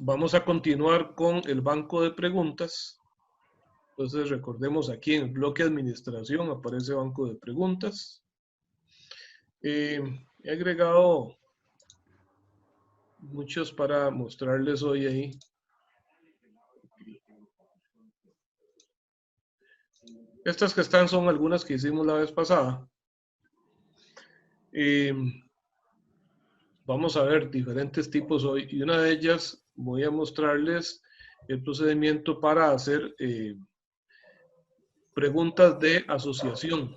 Vamos a continuar con el banco de preguntas. Entonces recordemos aquí en el bloque administración aparece banco de preguntas. He agregado muchos para mostrarles hoy ahí. Estas que están son algunas que hicimos la vez pasada. Vamos a ver diferentes tipos hoy y una de ellas voy a mostrarles el procedimiento para hacer preguntas de asociación.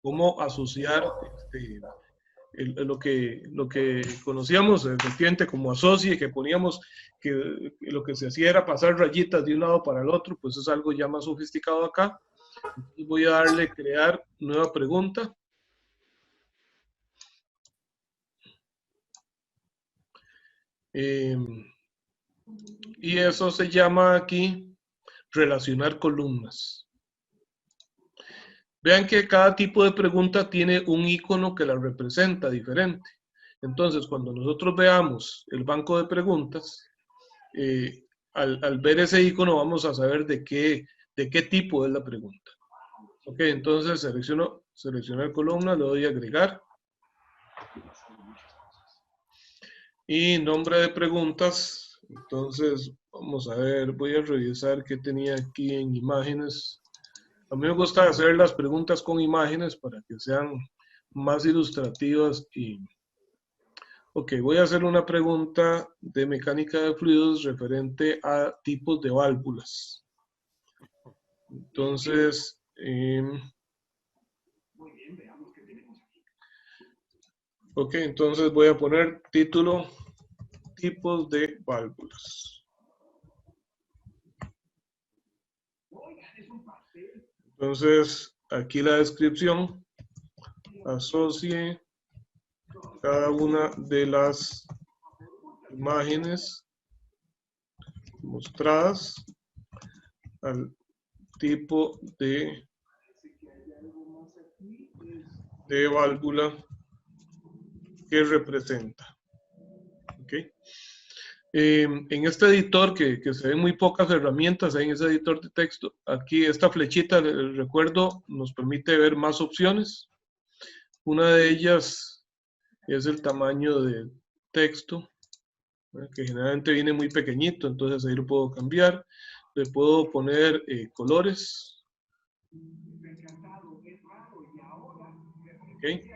Cómo asociar lo que conocíamos efectivamente como asocie, que poníamos que lo que se hacía era pasar rayitas de un lado para el otro, pues es algo ya más sofisticado acá. Entonces voy a darle crear nueva pregunta. Y eso se llama aquí relacionar columnas. Vean que cada tipo de pregunta tiene un icono que la representa diferente. Entonces, cuando nosotros veamos el banco de preguntas, al ver ese icono vamos a saber de qué tipo es la pregunta. Ok, entonces seleccionar columna, le doy a agregar. Y nombre de preguntas, entonces vamos a ver, voy a revisar qué tenía aquí en imágenes. A mí me gusta hacer las preguntas con imágenes para que sean más ilustrativas y... Ok, voy a hacer una pregunta de mecánica de fluidos referente a tipos de válvulas. Entonces, ok, entonces voy a poner título, tipos de válvulas. Entonces, aquí la descripción, asocie cada una de las imágenes mostradas al tipo de válvula que representa. Okay. En este editor, que se ven muy pocas herramientas en ese editor de texto, aquí esta flechita, les recuerdo, nos permite ver más opciones. Una de ellas es el tamaño de texto, que generalmente viene muy pequeñito, entonces ahí lo puedo cambiar. Le puedo poner colores. Okay.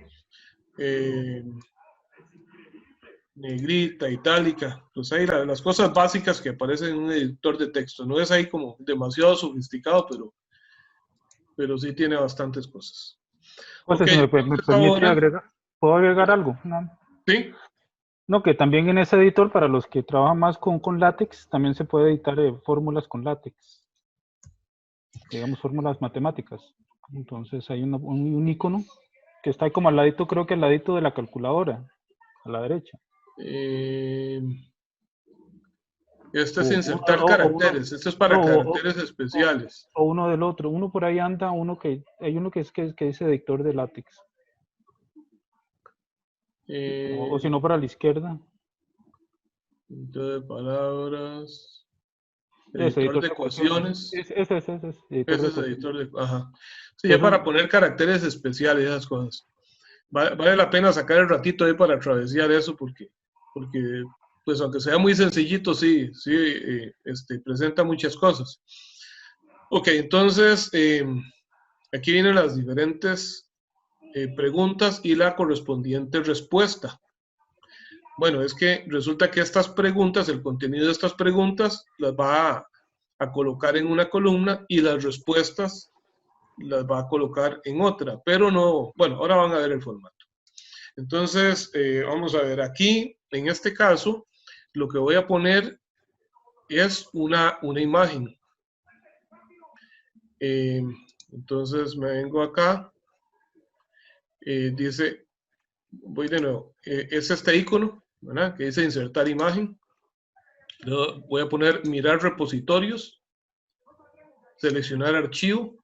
Negrita, itálica, pues ahí las cosas básicas que aparecen en un editor de texto. No es ahí como demasiado sofisticado, pero sí tiene bastantes cosas. Pues Ok, si me entonces permite ahora, agregar, ¿puedo agregar algo? No, sí, no, que también en ese editor, para los que trabajan más con látex, también se puede editar fórmulas con látex, digamos fórmulas matemáticas. Entonces hay un icono que está ahí como al ladito, creo que al ladito de la calculadora, a la derecha. eh, este es O, insertar o uno, caracteres, esto es no, para caracteres especiales. o uno del otro. Uno por ahí anda, hay uno que dice editor de látex. O si no, para la izquierda. De palabras, Ese editor editor de de ecuaciones. ecuaciones, Ese, editor ese de es el ecuaciones. editor de, ajá. Sí, ya para Entonces, poner caracteres especiales, esas cosas. Vale la pena sacar el ratito ahí para travesar eso porque pues aunque sea muy sencillito, sí, presenta muchas cosas. Ok, entonces aquí vienen las diferentes preguntas y la correspondiente respuesta. Bueno, es que resulta que estas preguntas, el contenido de estas preguntas las va a colocar en una columna y las respuestas las va a colocar en otra, pero no, bueno, ahora van a ver el formato. Entonces, vamos a ver aquí, en este caso, lo que voy a poner es una imagen. Entonces me vengo acá, dice, voy de nuevo, es este icono, ¿verdad? Que dice insertar imagen. Luego voy a poner mirar repositorios, seleccionar archivo.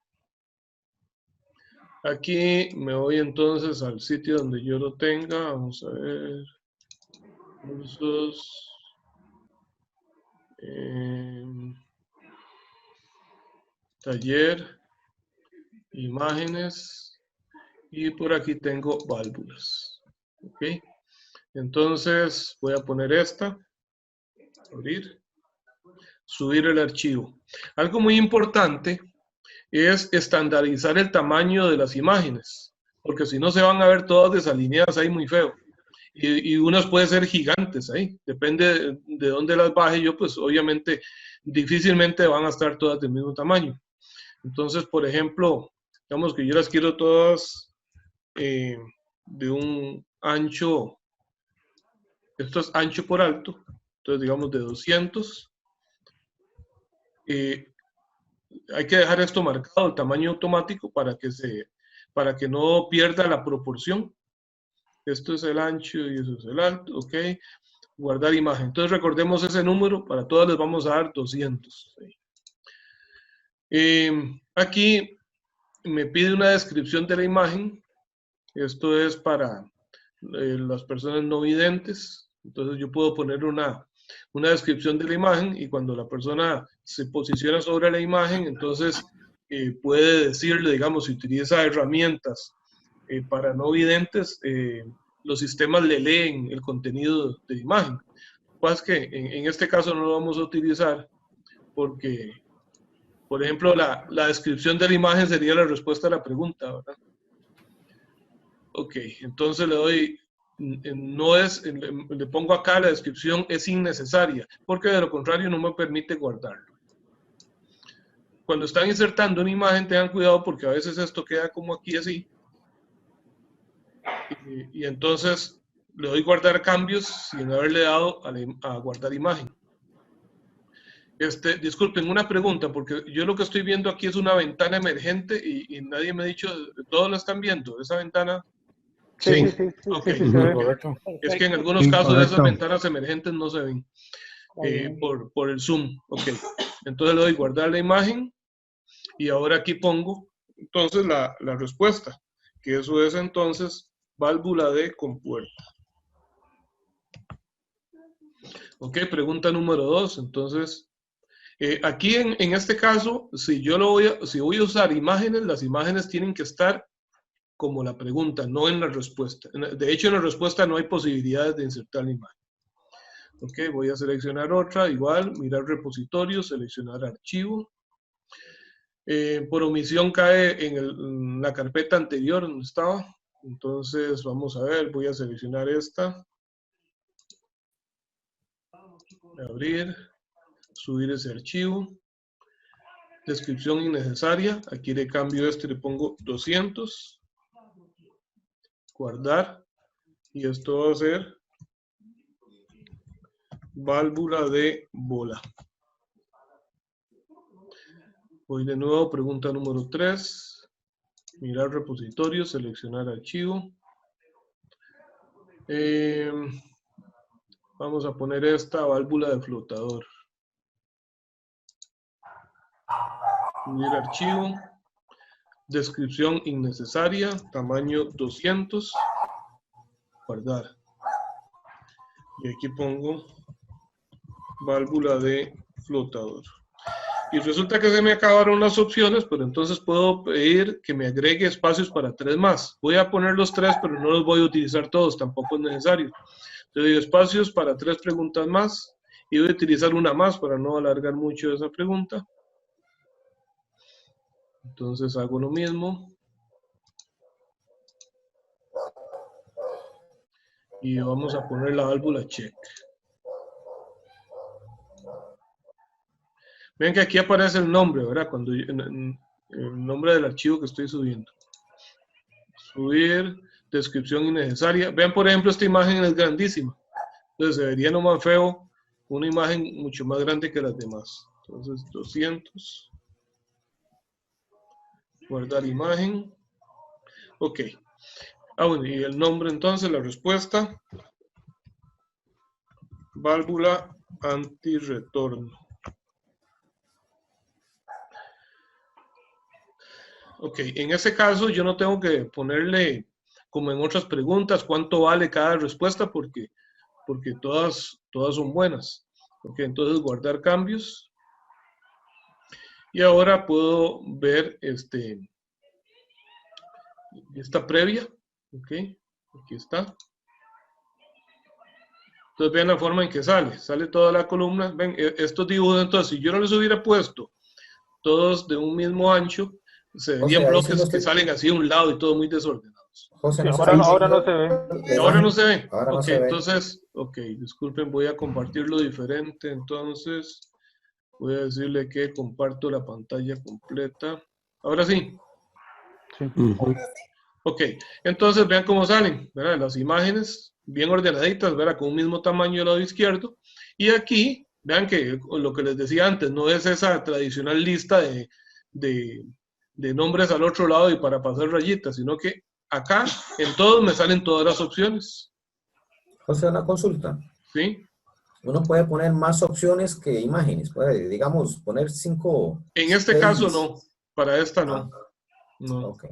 Aquí me voy entonces al sitio donde yo lo tenga, vamos a ver, cursos. Taller, imágenes, y por aquí tengo válvulas. Ok, entonces voy a poner esta, abrir, subir el archivo. Algo muy importante es estandarizar el tamaño de las imágenes, porque si no se van a ver todas desalineadas ahí muy feo. Y unas pueden ser gigantes ahí, depende de dónde las baje yo, pues obviamente difícilmente van a estar todas del mismo tamaño. Entonces, por ejemplo, digamos que yo las quiero todas de un ancho, esto es ancho por alto, entonces digamos de 200. Hay que dejar esto marcado, el tamaño automático, para que no pierda la proporción. Esto es el ancho y eso es el alto, ok. Guardar imagen. Entonces recordemos ese número, para todas les vamos a dar 200. Aquí me pide una descripción de la imagen. Esto es para las personas no videntes. Entonces yo puedo poner una descripción de la imagen, y cuando la persona se posiciona sobre la imagen, entonces puede decirle, digamos, si utiliza herramientas para no videntes, los sistemas le leen el contenido de la imagen. Lo que pasa es que en este caso no lo vamos a utilizar porque, por ejemplo, la descripción de la imagen sería la respuesta a la pregunta, ¿verdad? Ok, entonces le doy, le pongo acá la descripción es innecesaria, porque de lo contrario no me permite guardarlo. Cuando están insertando una imagen, tengan cuidado porque a veces esto queda como aquí así. Y entonces le doy guardar cambios sin haberle dado a guardar imagen. Disculpen, una pregunta, porque yo lo que estoy viendo aquí es una ventana emergente y nadie me ha dicho, ¿todos la están viendo? ¿Esa ventana? Sí, Okay. sí, se ve. Correcto. Es que en algunos casos esas ventanas emergentes no se ven por el zoom. Ok, entonces le doy guardar la imagen y ahora aquí pongo entonces la respuesta, que eso es entonces válvula de compuerta. Ok, pregunta número 2. Entonces, aquí en este caso, si voy a usar imágenes, las imágenes tienen que estar como la pregunta, no en la respuesta. De hecho, en la respuesta no hay posibilidades de insertar la imagen. Ok, voy a seleccionar otra, igual, mirar repositorio, seleccionar archivo. Por omisión cae en la carpeta anterior donde estaba. Entonces, vamos a ver, voy a seleccionar esta. Abrir, subir ese archivo. Descripción innecesaria, aquí le cambio y le pongo 200. Guardar. Y esto va a ser válvula de bola. Voy de nuevo, pregunta número 3. Mirar repositorio, seleccionar archivo. Vamos a poner esta válvula de flotador. Subir archivo. Descripción innecesaria, tamaño 200. Guardar. Y aquí pongo válvula de flotador. Y resulta que se me acabaron las opciones, pero entonces puedo pedir que me agregue espacios para 3 más. Voy a poner los 3, pero no los voy a utilizar todos, tampoco es necesario. Entonces digo espacios para 3 preguntas más, y voy a utilizar una más para no alargar mucho esa pregunta. Entonces hago lo mismo. Y vamos a poner la válvula check. Ven que aquí aparece el nombre, ¿verdad? Cuando el nombre del archivo que estoy subiendo. Subir, descripción innecesaria. Vean, por ejemplo, esta imagen es grandísima. Entonces se vería nomás feo una imagen mucho más grande que las demás. Entonces 200. Guardar imagen. Ok. Bueno, y el nombre entonces, la respuesta. Válvula antirretorno. Ok, en ese caso yo no tengo que ponerle, como en otras preguntas, cuánto vale cada respuesta porque todas son buenas. Ok, entonces guardar cambios. Y ahora puedo ver esta previa. Ok, aquí está. Entonces vean la forma en que sale. Sale toda la columna. Ven, estos dibujos, entonces, si yo no les hubiera puesto todos de un mismo ancho, se verían José, ahí sí lo bloques que estoy... salen así a un lado y todo muy desordenados. José, Sí, no se ahora, está ahora no viendo se ve. la Ahora no imagen. se ve. Ahora no Ok, se ve. entonces, ok, disculpen, voy a compartirlo diferente. Entonces, voy a decirle que comparto la pantalla completa. Ahora sí. Sí. Ok, entonces vean cómo salen, ¿verdad? Las imágenes bien ordenaditas, ¿verdad? Con un mismo tamaño del lado izquierdo. Y aquí, vean que lo que les decía antes, no es esa tradicional lista de, de nombres al otro lado y para pasar rayitas, sino que acá en todos me salen todas las opciones, José, una consulta. ¿sí? Uno puede poner más opciones que imágenes. Puede, digamos, poner 5, En este caso 6. no, para esta Ah, no, no. ok.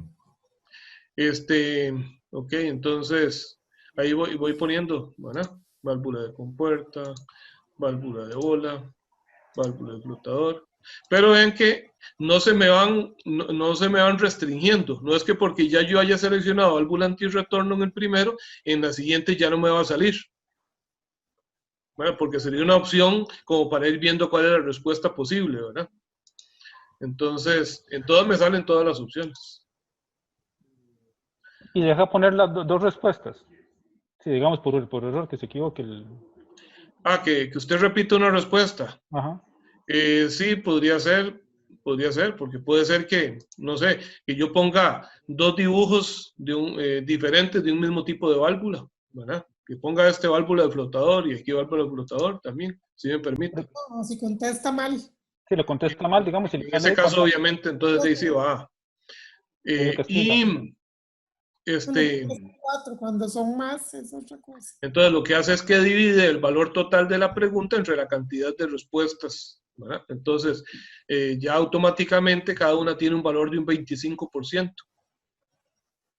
Ok, entonces ahí voy poniendo, ¿verdad? Válvula de compuerta, válvula de bola, válvula de flotador. Pero ven que no se me van restringiendo. No es que porque ya yo haya seleccionado válvula antirretorno en el primero, en la siguiente ya no me va a salir. ¿Verdad? Porque sería una opción como para ir viendo cuál es la respuesta posible, ¿verdad? Entonces, en todas me salen todas las opciones. Y deja poner las dos respuestas. Si digamos por error que se equivoque el... Ah, que usted repita una respuesta. Ajá. Sí, podría ser, porque puede ser que, no sé, que yo ponga dos dibujos diferentes de un mismo tipo de válvula, ¿verdad? Que ponga este válvula de flotador y aquí válvula de flotador también, si me permite. No, si contesta mal. Si le contesta mal, digamos, si le En sale ese ahí, caso, obviamente, entonces ahí sí va. ahí le castiga. Y Bueno, este, 4, cuando son más es otra cosa. entonces lo que hace es que divide el valor total de la pregunta entre la cantidad de respuestas, ¿verdad? Entonces, ya automáticamente cada una tiene un valor de un 25%,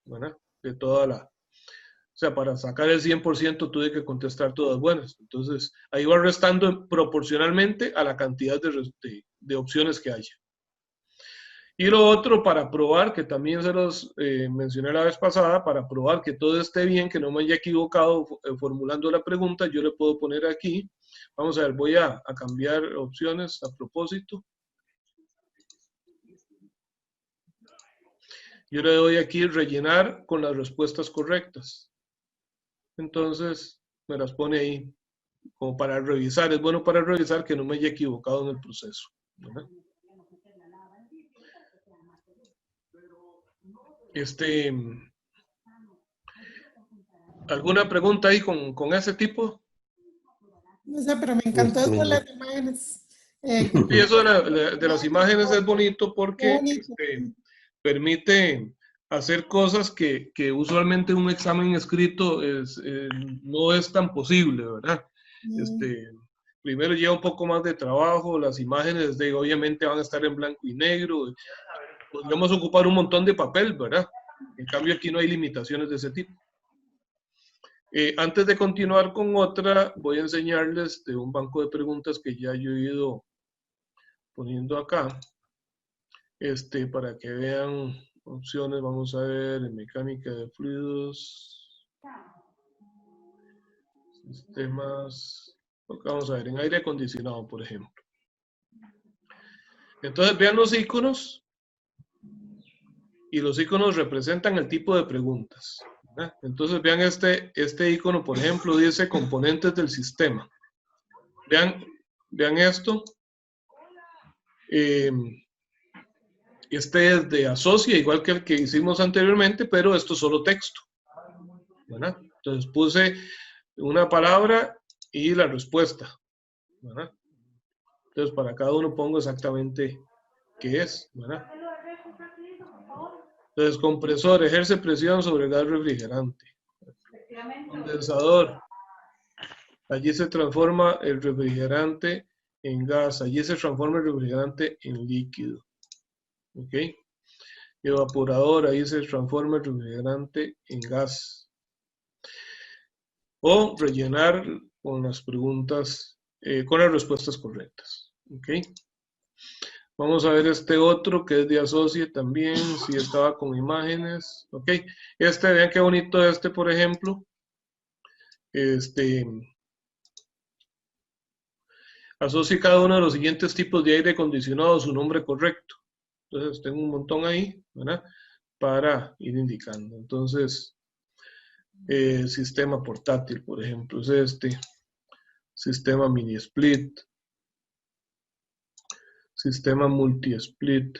¿verdad? De toda la... O sea, para sacar el 100% tuve que contestar todas buenas. Entonces, ahí va restando proporcionalmente a la cantidad de opciones que haya. Y lo otro, para probar, que también se los mencioné la vez pasada, para probar que todo esté bien, que no me haya equivocado formulando la pregunta, yo le puedo poner aquí, vamos a ver, voy a cambiar opciones a propósito. Yo le doy aquí rellenar con las respuestas correctas. Entonces, me las pone ahí como para revisar. Es bueno para revisar que no me haya equivocado en el proceso, ¿verdad? ¿Alguna pregunta ahí con ese tipo? No sé, pero me encantó esto de las imágenes. Sí, eso de las imágenes es bonito Qué porque bonito. permite hacer cosas que usualmente un examen escrito no es tan posible, ¿verdad? Primero lleva un poco más de trabajo, las imágenes obviamente van a estar en blanco y negro, podríamos ocupar un montón de papel, ¿verdad? En cambio aquí no hay limitaciones de ese tipo. Antes de continuar con otra, voy a enseñarles de un banco de preguntas que ya yo he ido poniendo acá, para que vean opciones. Vamos a ver en mecánica de fluidos, sistemas, vamos a ver en aire acondicionado, por ejemplo. Entonces vean los iconos y los iconos representan el tipo de preguntas, ¿verdad? Entonces vean este icono, por ejemplo, dice componentes del sistema. Vean esto. Este es de asocia, igual que el que hicimos anteriormente, pero esto es solo texto, ¿verdad? Entonces puse una palabra y la respuesta, ¿verdad? Entonces para cada uno pongo exactamente qué es, ¿verdad? Entonces compresor ejerce presión sobre el gas refrigerante. Condensador, allí se transforma el refrigerante en gas, allí se transforma el refrigerante en líquido, ¿ok? Evaporador, ahí se transforma el refrigerante en gas. O rellenar con las preguntas con las respuestas correctas. ¿Ok? Vamos a ver este otro que es de Associe también, si estaba con imágenes. ¿Ok? Vean qué bonito por ejemplo. Asocie cada uno de los siguientes tipos de aire acondicionado a su nombre correcto. Entonces tengo un montón ahí, ¿verdad? Para ir indicando. Entonces, sistema portátil, por ejemplo, es sistema mini split, sistema multi split,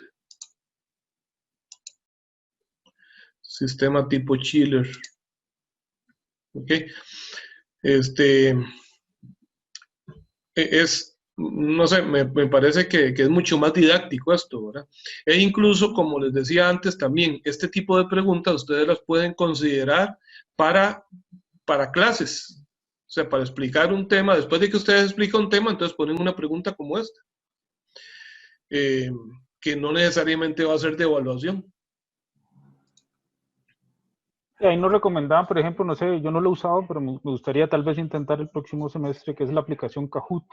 sistema tipo chiller. ¿Ok? No sé, me parece que es mucho más didáctico esto, ¿verdad? E incluso, como les decía antes también, este tipo de preguntas ustedes las pueden considerar para clases, o sea, para explicar un tema. Después de que ustedes explican un tema, entonces ponen una pregunta como esta, que no necesariamente va a ser de evaluación. Ahí nos recomendaban, por ejemplo, no sé, yo no lo he usado, pero me gustaría tal vez intentar el próximo semestre, que es la aplicación Kahoot.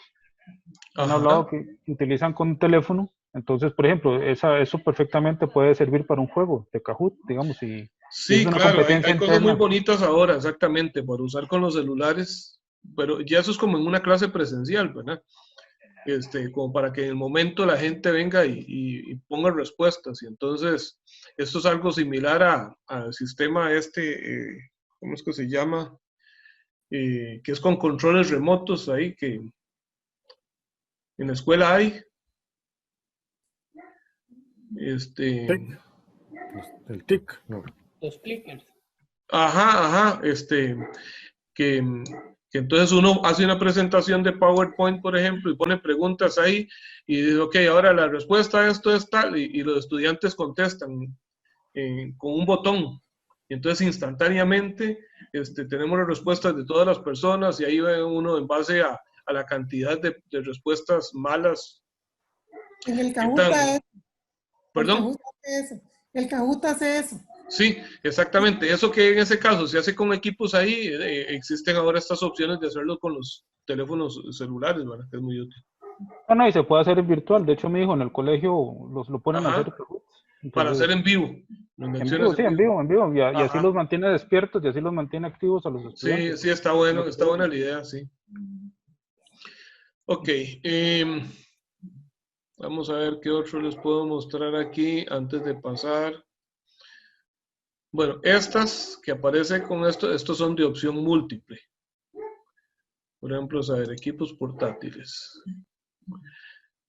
Han hablado que utilizan con un teléfono, entonces, por ejemplo, eso perfectamente puede servir para un juego de Kahoot, digamos, y Sí, es una claro, competencia hay cosas muy interna. bonitas ahora, exactamente, para usar con los celulares, pero ya eso es como en una clase presencial, ¿verdad? Como para que en el momento la gente venga y ponga respuestas. Y entonces, esto es algo similar al sistema ¿cómo es que se llama? Que es con controles remotos ahí, que en la escuela hay. El TIC, no. Los clickers. Ajá, que entonces uno hace una presentación de PowerPoint, por ejemplo, y pone preguntas ahí y dice, ok, ahora la respuesta a esto es tal, y los estudiantes contestan con un botón. Y entonces instantáneamente tenemos las respuestas de todas las personas y ahí ve uno en base a la cantidad de respuestas malas. En el Kahoot ¿Perdón? El Kahoot hace eso. Sí, exactamente. Eso que en ese caso se hace con equipos ahí, existen ahora estas opciones de hacerlo con los teléfonos celulares, ¿verdad? Que es muy útil. No, y se puede hacer en virtual. De hecho, mi hijo en el colegio lo ponen a hacer. Entonces, para hacer en vivo. En vivo. Y así los mantiene despiertos y así los mantiene activos a los estudiantes. Sí, está bueno, está buena la idea, sí. Ok. Vamos a ver qué otro les puedo mostrar aquí antes de pasar. Bueno, estas que aparecen con estos son de opción múltiple. Por ejemplo, equipos portátiles.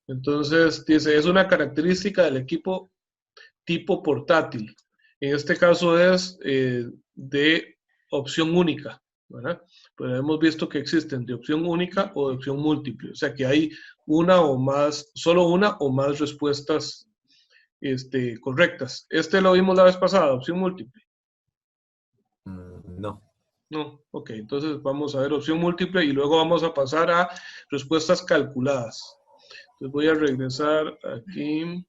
Entonces, dice, es una característica del equipo tipo portátil. En este caso es de opción única, ¿verdad? Pero hemos visto que existen de opción única o de opción múltiple. O sea que hay solo una o más respuestas correctas. Lo vimos la vez pasada, opción múltiple. No. No, ok, entonces vamos a ver opción múltiple y luego vamos a pasar a respuestas calculadas. Entonces voy a regresar aquí.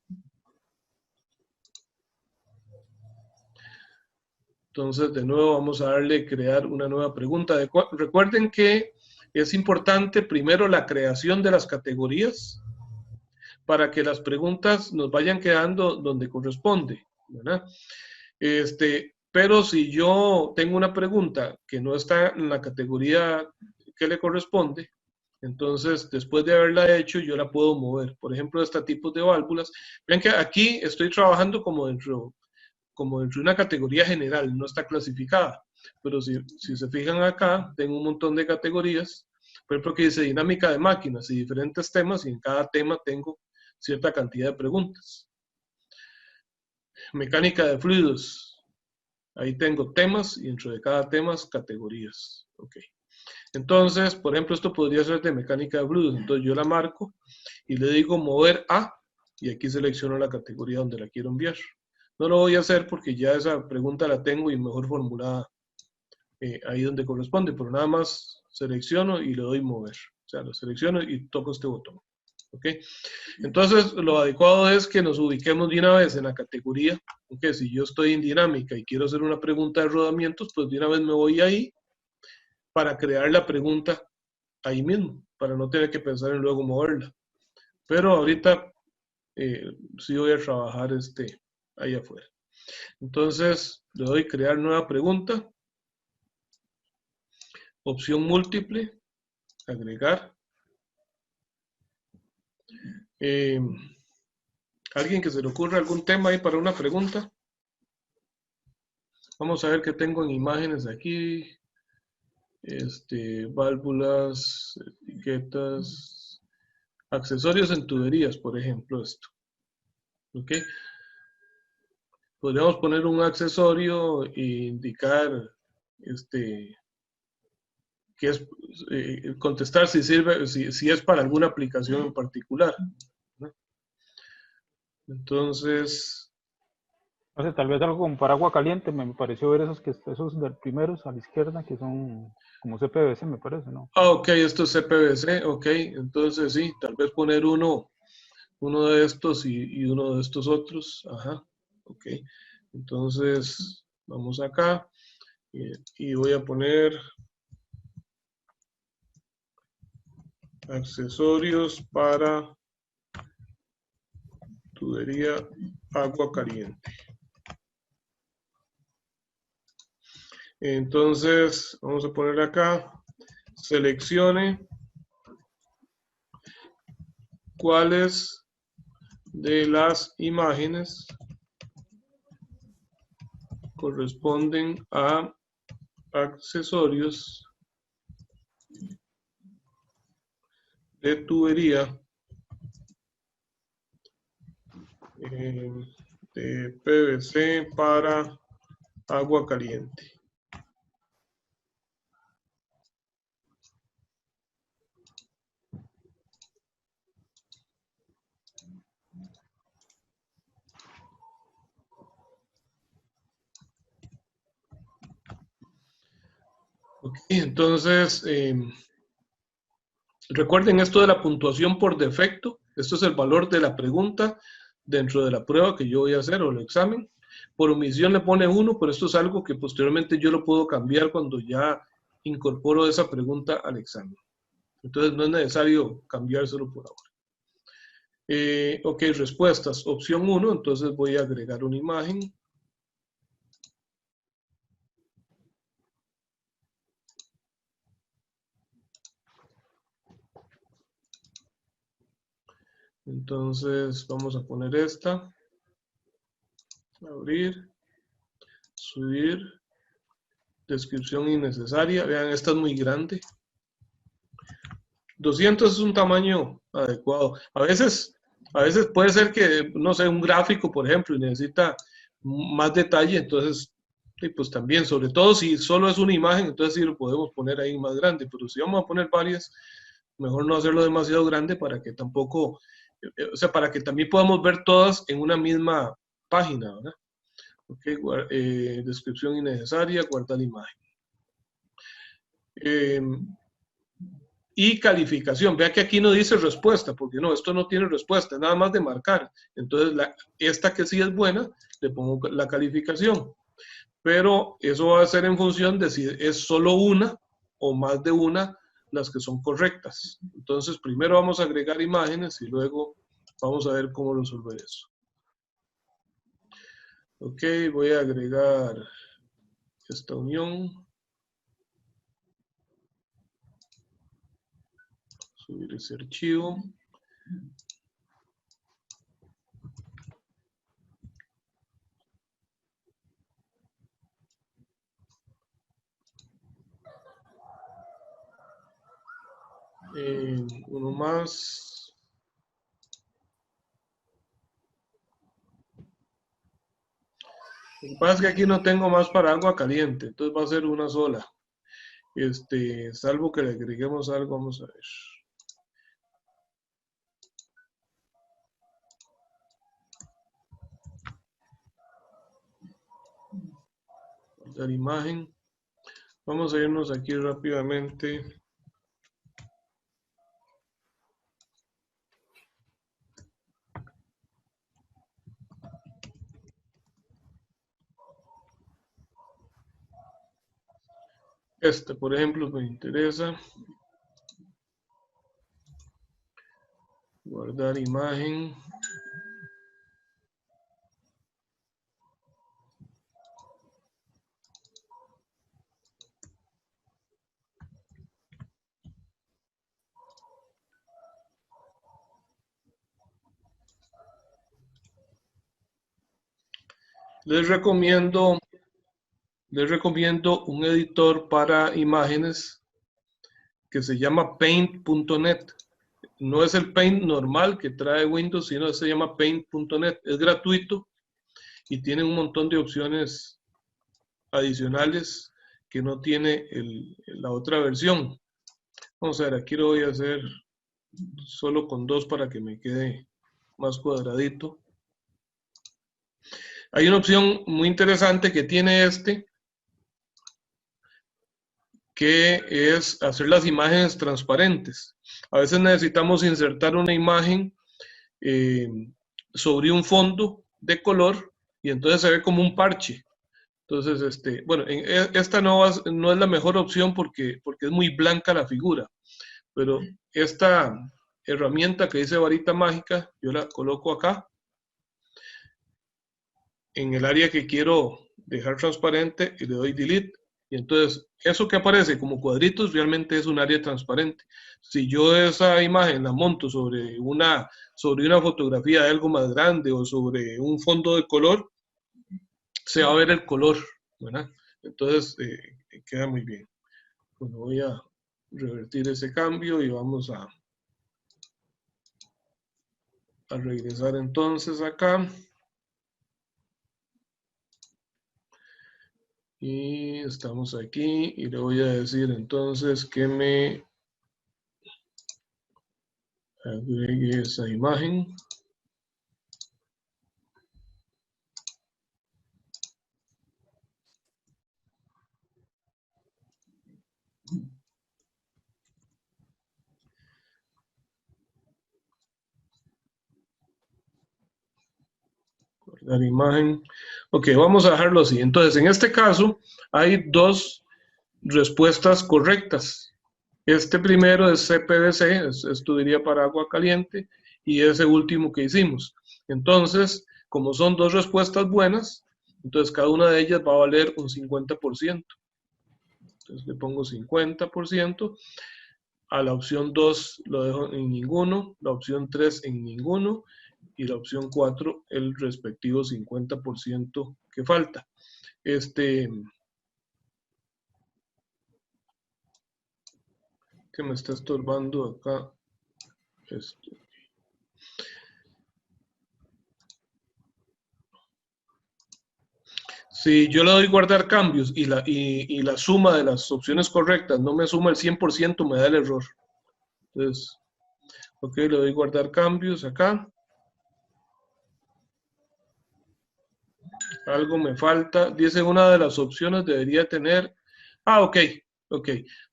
Entonces, de nuevo vamos a darle crear una nueva pregunta. Recuerden que es importante primero la creación de las categorías para que las preguntas nos vayan quedando donde corresponde, ¿verdad? Pero si yo tengo una pregunta que no está en la categoría que le corresponde, entonces después de haberla hecho yo la puedo mover. Por ejemplo, este tipo de válvulas. Vean que aquí estoy trabajando como dentro de una categoría general, no está clasificada. Pero si se fijan acá, tengo un montón de categorías. Por ejemplo, que dice dinámica de máquinas y diferentes temas, y en cada tema tengo cierta cantidad de preguntas. Mecánica de fluidos. Ahí tengo temas y dentro de cada tema categorías. Ok. Entonces, por ejemplo, esto podría ser de mecánica de fluidos. Entonces yo la marco y le digo mover a, y aquí selecciono la categoría donde la quiero enviar. No lo voy a hacer porque ya esa pregunta la tengo y mejor formulada ahí donde corresponde, pero nada más selecciono y le doy mover. O sea, lo selecciono y toco este botón. ¿Ok? Entonces, lo adecuado es que nos ubiquemos de una vez en la categoría. ¿Ok? Si yo estoy en dinámica y quiero hacer una pregunta de rodamientos, pues de una vez me voy ahí para crear la pregunta ahí mismo, para no tener que pensar en luego moverla. Pero ahorita sí voy a trabajar ahí afuera. Entonces, le doy crear nueva pregunta. Opción múltiple, agregar. ¿Alguien que se le ocurra algún tema ahí para una pregunta? Vamos a ver qué tengo en imágenes aquí. Válvulas, etiquetas, accesorios en tuberías, por ejemplo, esto. ¿Ok? Podríamos poner un accesorio e indicar, que es, contestar si sirve, si es para alguna aplicación en particular, ¿no? Entonces, No sé, tal vez algo como para agua caliente, me pareció ver esos del primeros a la izquierda, que son como CPVC, me parece, ¿no? ok, esto es CPVC, ok, entonces sí, tal vez poner uno de estos y uno de estos otros, ajá, ok. Entonces, vamos acá y voy a poner accesorios para tubería agua caliente. Entonces, vamos a poner acá, seleccione cuáles de las imágenes corresponden a accesorios de tubería de PVC para agua caliente. Ok, entonces, recuerden esto de la puntuación por defecto. Esto es el valor de la pregunta dentro de la prueba que yo voy a hacer o el examen. Por omisión le pone 1, pero esto es algo que posteriormente yo lo puedo cambiar cuando ya incorporo esa pregunta al examen. Entonces no es necesario cambiárselo por ahora. Ok, respuestas. Opción 1, entonces voy a agregar una imagen. Entonces vamos a poner esta. Abrir. Subir. Descripción innecesaria. Vean, esta es muy grande. 200 es un tamaño adecuado. A veces puede ser que, no sé, un gráfico, por ejemplo, y necesita más detalle, entonces, y pues también, sobre todo si solo es una imagen, entonces sí lo podemos poner ahí más grande, pero si vamos a poner varias, mejor no hacerlo demasiado grande para que tampoco, o sea, para que también podamos ver todas en una misma página, ¿verdad? Ok, descripción innecesaria, guardar la imagen. Y calificación. Vea que aquí no dice respuesta, porque no, esto no tiene respuesta, nada más de marcar. Entonces, esta que sí es buena, le pongo la calificación. Pero eso va a ser en función de si es solo una o más de una las que son correctas. Entonces, primero vamos a agregar imágenes y luego vamos a ver cómo resolver eso. Ok, voy a agregar esta unión. Subir ese archivo. Uno más. Lo que pasa es que aquí no tengo más para agua caliente, entonces va a ser una sola. Salvo que le agreguemos algo, vamos a ver. Guardar imagen. Vamos a irnos aquí rápidamente. Por ejemplo, me interesa. Guardar imagen. Les recomiendo un editor para imágenes que se llama Paint.net. No es el Paint normal que trae Windows, sino se llama Paint.net. Es gratuito y tiene un montón de opciones adicionales que no tiene la otra versión. Vamos a ver, aquí lo voy a hacer solo con 2 para que me quede más cuadradito. Hay una opción muy interesante que tiene que es hacer las imágenes transparentes. A veces necesitamos insertar una imagen sobre un fondo de color y entonces se ve como un parche. Entonces, bueno, esta no es la mejor opción porque es muy blanca la figura, pero esta herramienta que dice varita mágica, yo la coloco acá, en el área que quiero dejar transparente y le doy delete. Y entonces, eso que aparece como cuadritos realmente es un área transparente. Si yo esa imagen la monto sobre una fotografía de algo más grande o sobre un fondo de color, se va a ver el color, ¿verdad? Entonces, queda muy bien. Bueno, voy a revertir ese cambio y vamos a regresar entonces acá. Y estamos aquí y le voy a decir entonces que me agregue esa imagen. Guardar imagen. Ok, vamos a dejarlo así. Entonces, en este caso, hay 2 respuestas correctas. Este primero es CPVC, esto diría para agua caliente, y ese último que hicimos. Entonces, como son 2 respuestas buenas, entonces cada una de ellas va a valer un 50%. Entonces le pongo 50%. A la opción 2 lo dejo en ninguno, la opción 3 en ninguno, y la opción 4 el respectivo 50% que falta. Que me está estorbando acá. Si yo le doy guardar cambios y la suma de las opciones correctas no me suma el 100%, me da el error. Entonces, ok, le doy guardar cambios acá. Algo me falta. Dice una de las opciones debería tener... ok.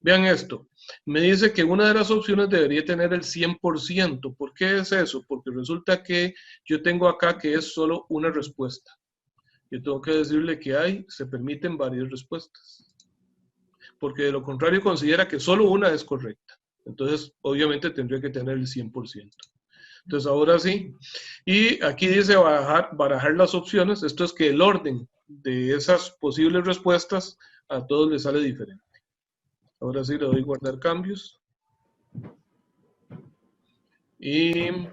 Vean esto. Me dice que una de las opciones debería tener el 100%. ¿Por qué es eso? Porque resulta que yo tengo acá que es solo una respuesta. Yo tengo que decirle que se permiten varias respuestas. Porque de lo contrario considera que solo una es correcta. Entonces, obviamente tendría que tener el 100%. Entonces, ahora sí. Y aquí dice barajar las opciones. Esto es que el orden de esas posibles respuestas a todos les sale diferente. Ahora sí le doy guardar cambios. Y le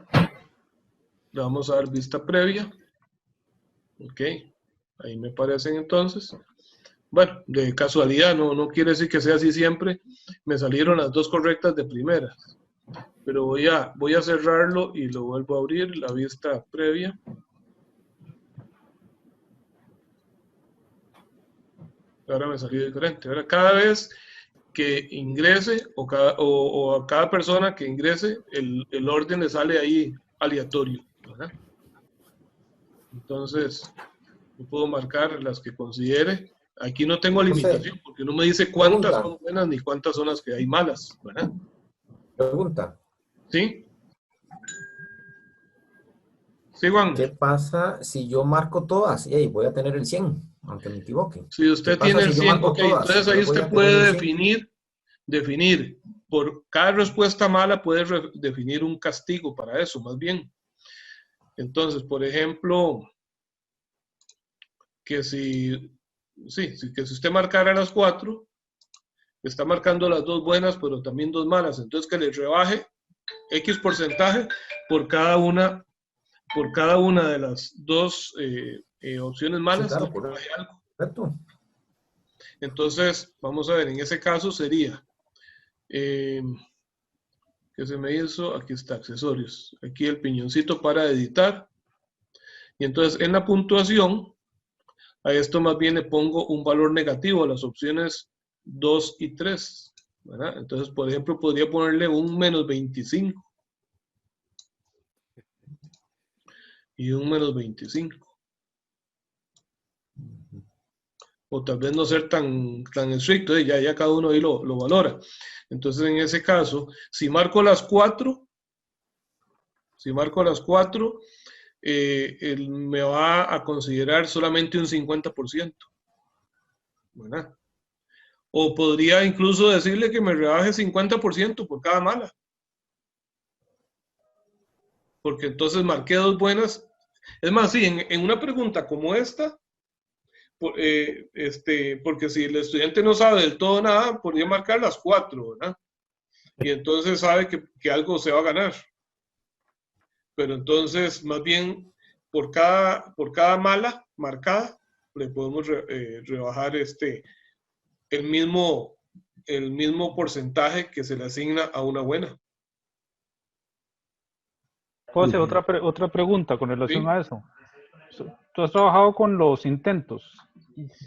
vamos a dar vista previa. Ok. Ahí me parecen entonces. Bueno, de casualidad, no quiere decir que sea así siempre. Me salieron las 2 correctas de primera. Pero voy a cerrarlo y lo vuelvo a abrir, la vista previa. Ahora me salió diferente. Ahora cada vez que ingrese o a cada persona que ingrese, el orden le sale ahí aleatorio, ¿verdad? Entonces, yo puedo marcar las que considere. Aquí no tengo limitación porque no me dice cuántas son buenas ni cuántas son las que hay malas, ¿verdad? Pregunta. ¿Sí? Sí, Juan. ¿Qué pasa si yo marco todas? Y voy a tener el 100, aunque me equivoque. Si usted tiene el 100, ok, entonces ahí usted puede definir por cada respuesta mala puedes definir un castigo para eso, más bien. Entonces, por ejemplo, que si usted marcara las 4, está marcando las 2 buenas, pero también 2 malas. Entonces, que le rebaje X porcentaje por cada una de las 2 opciones malas. Sí, claro, le rebaje algo. correcto. Entonces, vamos a ver, en ese caso sería, ¿qué se me hizo? Aquí está, accesorios. Aquí el piñoncito para editar. Y entonces, en la puntuación, a esto más bien le pongo un valor negativo a las opciones 2 y 3. ¿Verdad? Entonces, por ejemplo, podría ponerle un menos 25. Y un menos 25. O tal vez no ser tan estricto, ya cada uno ahí lo valora. Entonces, en ese caso, si marco las 4, él me va a considerar solamente un 50%. ¿Verdad? O podría incluso decirle que me rebaje 50% por cada mala. Porque entonces marqué 2 buenas. Es más, sí, en una pregunta como esta, porque si el estudiante no sabe del todo nada, podría marcar las 4, ¿verdad? Y entonces sabe que algo se va a ganar. Pero entonces, más bien, por cada mala marcada, le podemos rebajar el mismo porcentaje que se le asigna a una buena. ¿Puedo hacer otra pregunta con relación Sí. a eso? ¿Tú has trabajado con los intentos?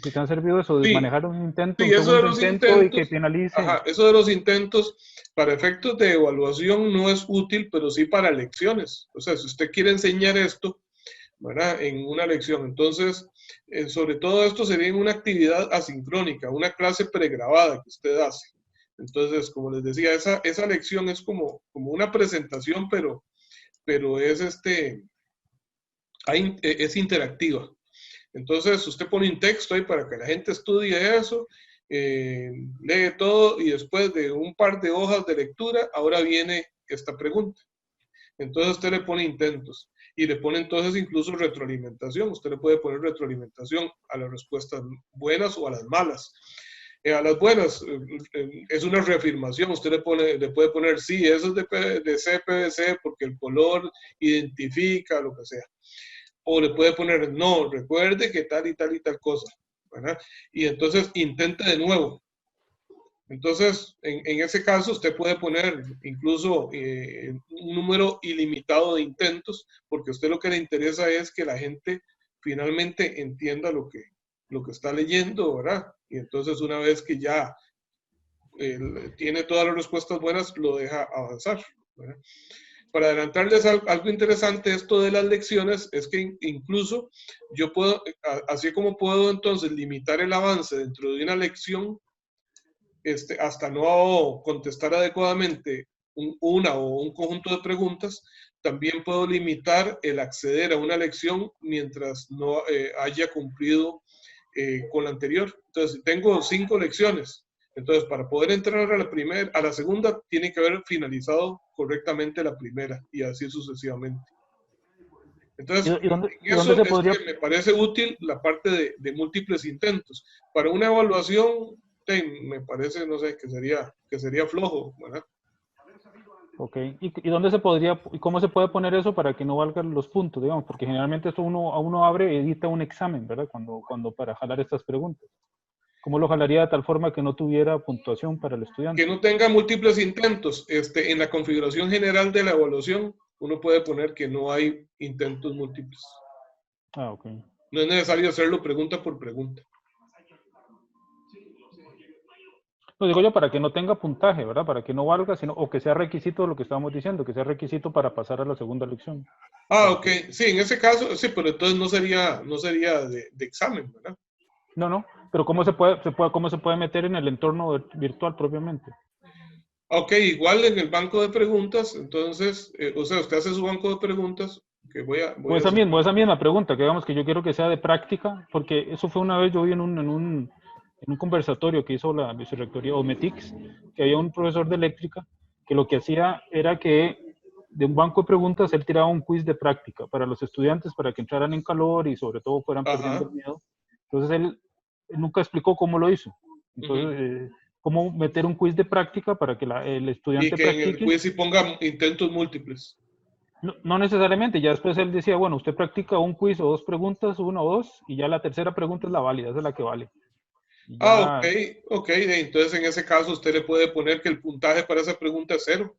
¿Si te han servido eso de Sí. manejar un intento, Sí, un eso de segundo los intento y que intentos, finalice? eso de los intentos, para efectos de evaluación no es útil, pero sí para lecciones. O sea, si usted quiere enseñar esto, ¿verdad? En una lección, entonces, sobre todo esto sería en una actividad asincrónica, una clase pregrabada que usted hace. Entonces, como les decía, esa lección es como una presentación, pero es interactiva. Entonces, usted pone un texto ahí para que la gente estudie eso, lee todo y después de un par de hojas de lectura, ahora viene esta pregunta. Entonces, usted le pone intentos y le pone entonces incluso retroalimentación. Usted le puede poner retroalimentación a las respuestas buenas o a las malas. A las buenas es una reafirmación. Usted le puede poner sí, eso es de CPVC porque el color identifica lo que sea. O le puede poner, no, recuerde que tal y tal y tal cosa, ¿verdad? Y entonces intente de nuevo. Entonces, en ese caso, usted puede poner incluso un número ilimitado de intentos, porque a usted lo que le interesa es que la gente finalmente entienda lo que está leyendo, ¿verdad? Y entonces, una vez que ya tiene todas las respuestas buenas, lo deja avanzar, ¿verdad? Para adelantarles algo interesante, esto de las lecciones, es que incluso yo puedo, así como puedo entonces limitar el avance dentro de una lección, hasta no contestar adecuadamente una o un conjunto de preguntas, también puedo limitar el acceder a una lección mientras no haya cumplido con la anterior. Entonces, si tengo 5 lecciones, entonces para poder entrar a la segunda, tiene que haber finalizado correctamente la primera y así sucesivamente. Entonces, ¿Y dónde eso se es podría? que me parece útil la parte de múltiples intentos. Para una evaluación, me parece, no sé, que sería flojo, ¿verdad? Ok, ¿y dónde se podría, y cómo se puede poner eso para que no valgan los puntos, digamos? Porque generalmente esto uno abre y edita un examen, ¿verdad? Cuando para jalar estas preguntas. ¿Cómo lo jalaría de tal forma que no tuviera puntuación para el estudiante? Que no tenga múltiples intentos. En la configuración general de la evaluación, uno puede poner que no hay intentos múltiples. Ah, ok. No es necesario hacerlo pregunta por pregunta. Lo digo yo para que no tenga puntaje, ¿verdad? Para que no valga, sino, o que sea requisito lo que estábamos diciendo, que sea requisito para pasar a la segunda lección. Ok. Sí, en ese caso, sí, pero entonces no sería de examen, ¿verdad? No, pero ¿cómo se puede meter en el entorno virtual propiamente? Ok, igual en el banco de preguntas, entonces, o sea, usted hace su banco de preguntas, que voy a Esa misma pregunta, que digamos que yo quiero que sea de práctica, porque eso fue una vez, yo vi en en un conversatorio que hizo la vicerrectoría OMETICS, que había un profesor de eléctrica que lo que hacía era que de un banco de preguntas él tiraba un quiz de práctica para los estudiantes para que entraran en calor y sobre todo fueran perdiendo el miedo. Entonces él nunca explicó cómo lo hizo. Entonces, cómo meter un quiz de práctica para que el estudiante y que practique. en el quiz sí ponga intentos múltiples. No, no necesariamente, ya después él decía, bueno, usted practica un quiz o 2 preguntas, 1 o 2, y ya la tercera pregunta es la válida, esa es la que vale. Y ya, Ok. Entonces en ese caso usted le puede poner que el puntaje para esa pregunta es 0.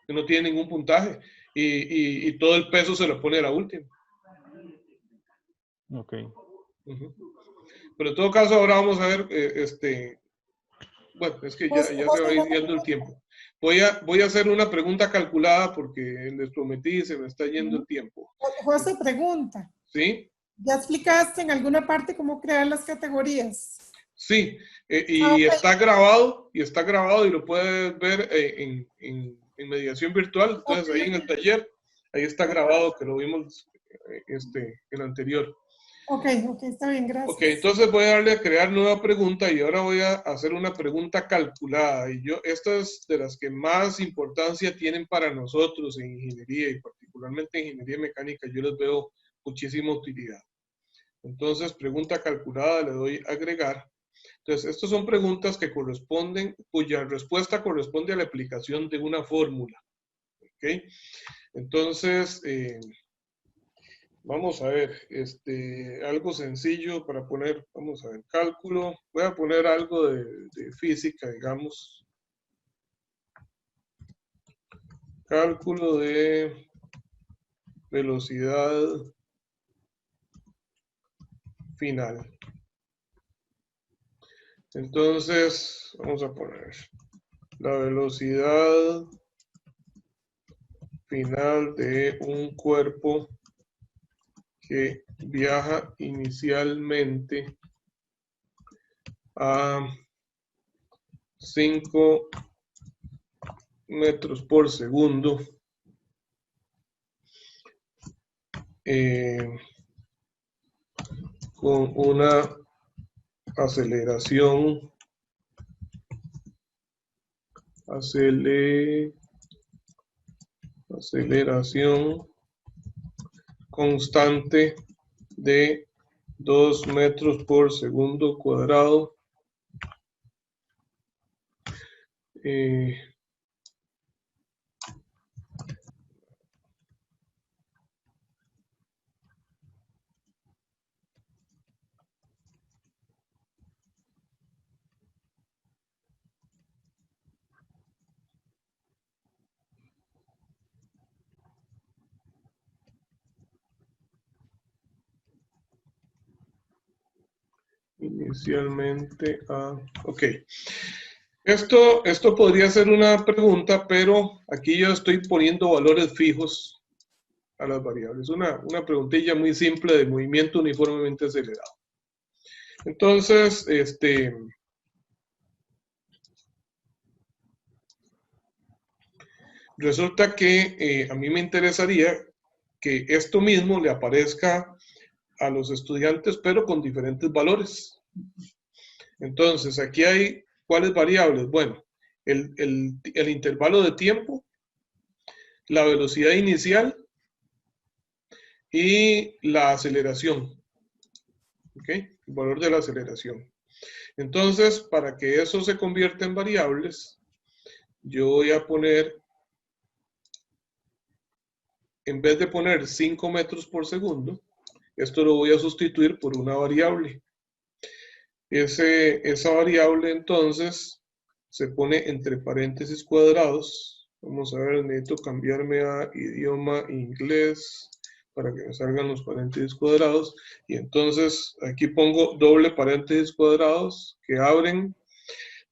Que no tiene ningún puntaje. Y todo el peso se lo pone a la última. ok. Pero en todo caso ahora vamos a ver, bueno, es que ya se va yendo el tiempo. Voy a hacer una pregunta calculada porque les prometí se me está yendo el tiempo. José pregunta. ¿Sí? ¿Ya explicaste en alguna parte cómo crear las categorías? Sí, y está grabado y lo puedes ver en mediación virtual. Entonces ahí en el taller, ahí está grabado que lo vimos el anterior. Ok, está bien, gracias. Ok, entonces voy a darle a crear nueva pregunta y ahora voy a hacer una pregunta calculada. Y estas de las que más importancia tienen para nosotros en ingeniería y particularmente en ingeniería mecánica, yo les veo muchísima utilidad. Entonces, pregunta calculada, le doy agregar. Entonces, estas son preguntas que corresponden, cuya respuesta corresponde a la aplicación de una fórmula. ¿Ok? Entonces, vamos a ver, algo sencillo para poner, vamos a ver, cálculo. Voy a poner algo de física, digamos. Cálculo de velocidad final. Entonces, vamos a poner la velocidad final de un cuerpo que viaja inicialmente a 5 metros por segundo con una aceleración constante de 2 metros por segundo cuadrado. Inicialmente a... Ok. Esto podría ser una pregunta, pero aquí yo estoy poniendo valores fijos a las variables. Una preguntilla muy simple de movimiento uniformemente acelerado. Entonces, resulta que a mí me interesaría que esto mismo le aparezca a los estudiantes, pero con diferentes valores. Entonces, aquí hay, ¿cuáles variables? Bueno, el intervalo de tiempo, la velocidad inicial y la aceleración. ¿Ok? El valor de la aceleración. Entonces, para que eso se convierta en variables, yo voy a poner, en vez de poner 5 metros por segundo, esto lo voy a sustituir por una variable. Esa variable entonces se pone entre paréntesis cuadrados. Vamos a ver, necesito cambiarme a idioma inglés para que me salgan los paréntesis cuadrados. Y entonces aquí pongo doble paréntesis cuadrados que abren.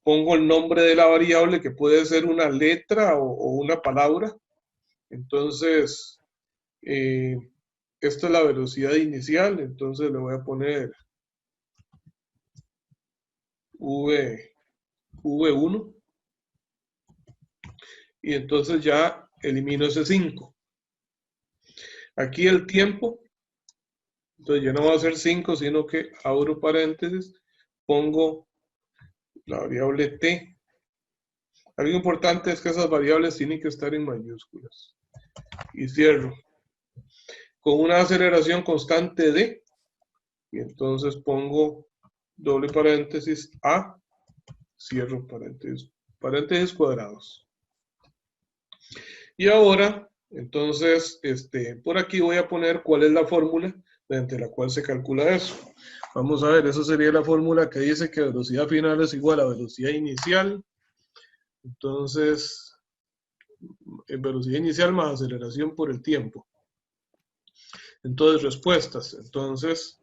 Pongo el nombre de la variable que puede ser una letra o una palabra. Entonces, esta es la velocidad inicial. Entonces le voy a poner V1 y entonces ya elimino ese 5. Aquí el tiempo, entonces ya no va a ser 5, sino que abro paréntesis, pongo la variable t. Algo importante es que esas variables tienen que estar en mayúsculas. Y cierro. Con una aceleración constante d. Y entonces pongo doble paréntesis a, cierro paréntesis, paréntesis cuadrados. Y ahora, entonces, por aquí voy a poner cuál es la fórmula mediante la cual se calcula eso. Vamos a ver, esa sería la fórmula que dice que velocidad final es igual a velocidad inicial. Entonces, velocidad inicial más aceleración por el tiempo. Entonces, respuestas. Entonces,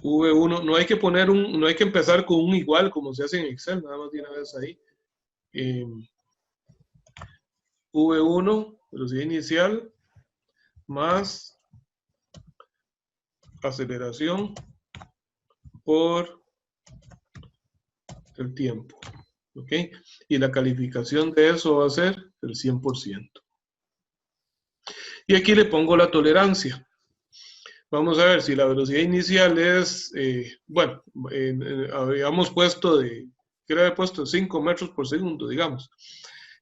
V1, no hay que poner no hay que empezar con un igual como se hace en Excel, nada más de una vez ahí. V1, velocidad inicial, más aceleración por el tiempo. ¿Ok? Y la calificación de eso va a ser el 100%. Y aquí le pongo la tolerancia. Vamos a ver si la velocidad inicial es, bueno, habíamos puesto que era puesto 5 metros por segundo, digamos.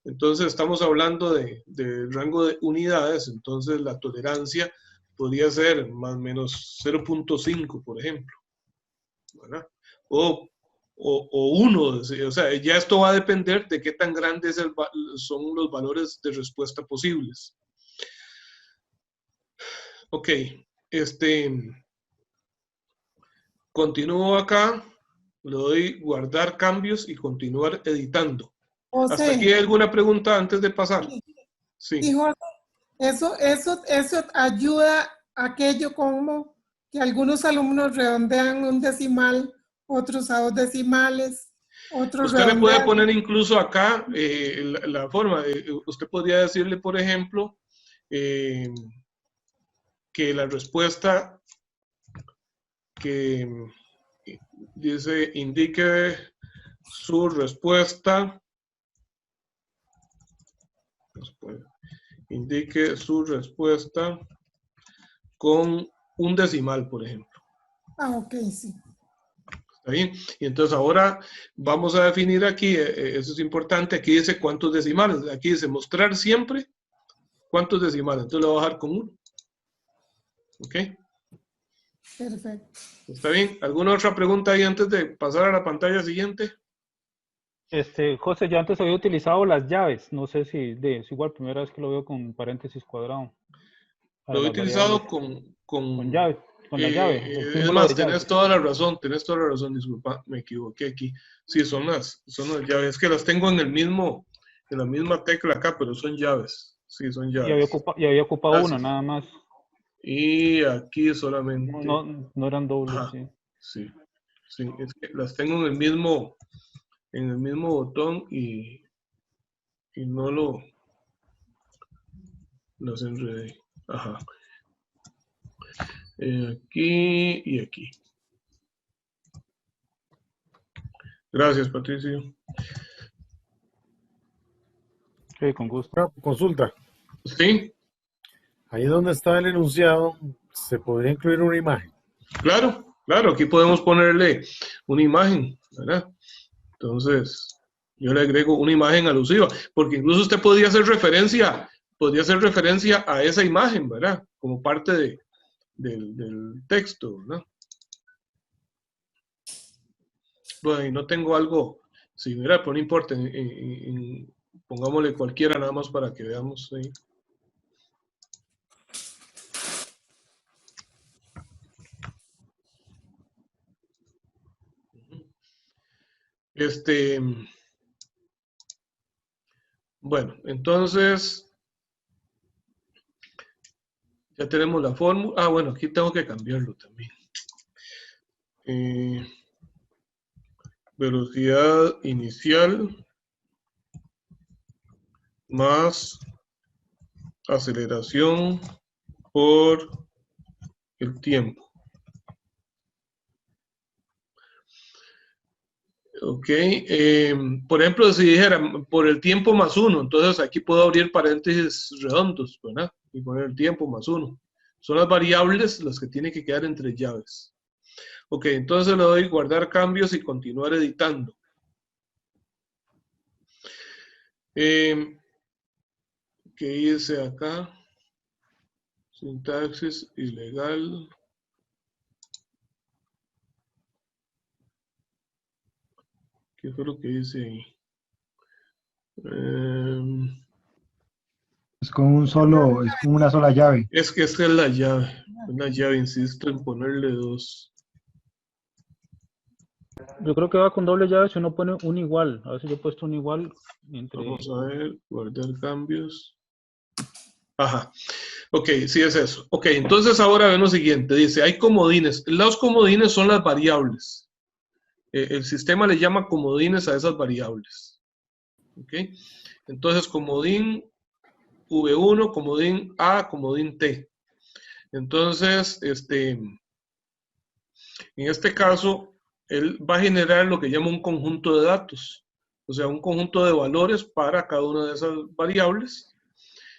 Entonces estamos hablando de rango de unidades, entonces la tolerancia podría ser más o menos 0.5, por ejemplo, ¿verdad? O 1, o sea, ya esto va a depender de qué tan grandes son los valores de respuesta posibles. Ok, continúo acá, le doy guardar cambios y continuar editando. José, ¿Hasta aquí hay alguna pregunta antes de pasar? Sí. sí, José, eso ayuda a aquello como que algunos alumnos redondean un decimal, otros a 2 decimales, otros Usted le puede redondean. poner incluso acá la forma. Usted podría decirle, por ejemplo, que la respuesta que dice indique su respuesta, indique su respuesta con un decimal, por ejemplo. Ah, ok, sí. ¿Está bien? Y entonces ahora vamos a definir aquí, eso es importante, aquí dice cuántos decimales, aquí dice mostrar siempre cuántos decimales, entonces lo voy a bajar con 1. ¿Ok? Perfecto. ¿Está bien? ¿Alguna otra pregunta ahí antes de pasar a la pantalla siguiente? José, yo antes había utilizado las llaves, no sé si es igual, primera vez que lo veo con paréntesis cuadrado. Para Lo he las utilizado variables. con Con llave, con la llave, el es símbolo más, de llave. tenés toda la razón, disculpa, me equivoqué aquí. Sí, son las llaves, es que las tengo en la misma tecla acá, pero son llaves. Sí, son Y llaves. había ocupado Gracias. una, nada más. Y aquí solamente. No eran dobles, Ajá, sí. sí. Sí, es que las tengo en el mismo botón y no las enredé. Ajá. Aquí y aquí. Gracias, Patricio. Sí, con gusto. Una consulta. Sí, Ahí donde está el enunciado, se podría incluir una imagen. claro, aquí podemos ponerle una imagen, ¿verdad? Entonces, yo le agrego una imagen alusiva, porque incluso usted podría hacer referencia a esa imagen, ¿verdad? Como parte del texto, ¿verdad? Bueno, y no tengo algo similar, pero no importa, pongámosle cualquiera nada más para que veamos ahí. Bueno, entonces ya tenemos la fórmula. Ah, bueno, aquí tengo que cambiarlo también. Velocidad inicial más aceleración por el tiempo. Ok, por ejemplo, si dijera por el tiempo más 1, entonces aquí puedo abrir paréntesis redondos, ¿verdad? Y poner el tiempo más 1. Son las variables las que tienen que quedar entre llaves. Ok, entonces le doy guardar cambios y continuar editando. ¿Qué hice acá? Sintaxis ilegal. ¿Qué fue lo que hice ahí? Es con un solo, es con una sola llave. Es que esta es la llave. Una llave, insisto en ponerle 2. Yo creo que va con doble llave si uno pone un igual. A veces yo he puesto un igual entre... Vamos a ver, guardar cambios. Ajá. Ok, sí es eso. Ok, entonces ahora ven lo siguiente. Dice, hay comodines. Los comodines son las variables. El sistema le llama comodines a esas variables. Ok. Entonces, comodín V1, comodín A, comodín T. Entonces, en este caso, él va a generar lo que llama un conjunto de datos. O sea, un conjunto de valores para cada una de esas variables.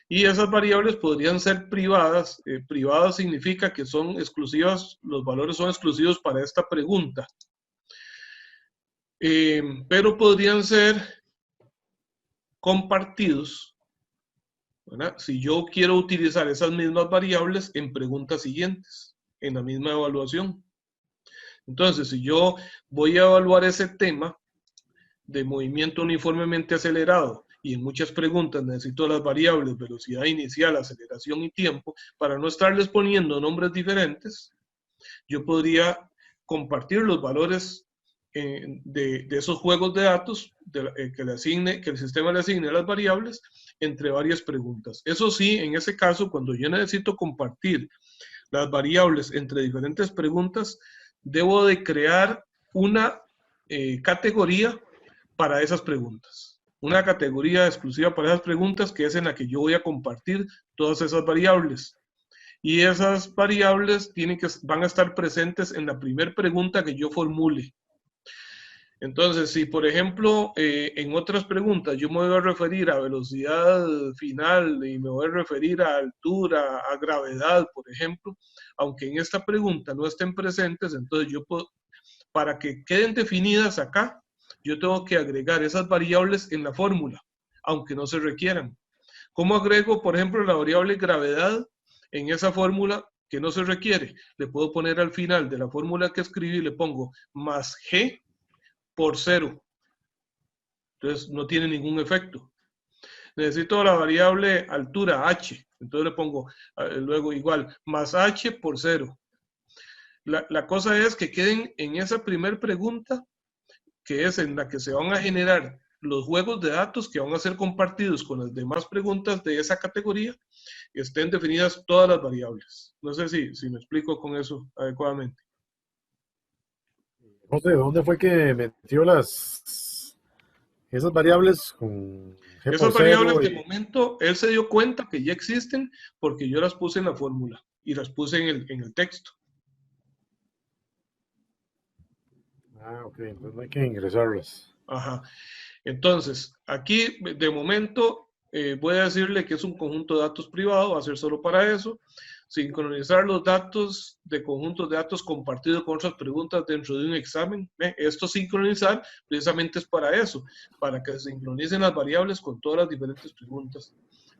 Y esas variables podrían ser privadas. Privadas significa que son exclusivas, los valores son exclusivos para esta pregunta. Pero podrían ser compartidos, ¿verdad? Si yo quiero utilizar esas mismas variables en preguntas siguientes, en la misma evaluación. Entonces, si yo voy a evaluar ese tema de movimiento uniformemente acelerado y en muchas preguntas necesito las variables velocidad inicial, aceleración y tiempo, para no estarles poniendo nombres diferentes, yo podría compartir los valores de esos juegos de datos que el sistema le asigne a las variables entre varias preguntas. Eso sí, en ese caso, cuando yo necesito compartir las variables entre diferentes preguntas, debo de crear una categoría para esas preguntas. Una categoría exclusiva para esas preguntas que es en la que yo voy a compartir todas esas variables. Y esas variables van a estar presentes en la primera pregunta que yo formule. Entonces, si por ejemplo, en otras preguntas yo me voy a referir a velocidad final y me voy a referir a altura, a gravedad, por ejemplo, aunque en esta pregunta no estén presentes, entonces yo puedo, para que queden definidas acá, yo tengo que agregar esas variables en la fórmula, aunque no se requieran. ¿Cómo agrego, por ejemplo, la variable gravedad en esa fórmula que no se requiere? Le puedo poner al final de la fórmula que escribí, le pongo más g por 0. Entonces no tiene ningún efecto. Necesito la variable altura, h. Entonces le pongo luego igual, más h por 0. La cosa es que queden en esa primera pregunta, que es en la que se van a generar los juegos de datos que van a ser compartidos con las demás preguntas de esa categoría, estén definidas todas las variables. No sé si me explico con eso adecuadamente. No sé, ¿dónde fue que metió esas variables con G Esas por 0 variables de momento, él se dio cuenta que ya existen porque yo las puse en la fórmula y las puse en el texto. Ah, ok, entonces no hay que ingresarlas. Ajá. Entonces, aquí de momento voy a decirle que es un conjunto de datos privado, va a ser solo para eso. Sincronizar los datos de conjuntos de datos compartidos con otras preguntas dentro de un examen. Esto sincronizar precisamente es para eso, para que se sincronicen las variables con todas las diferentes preguntas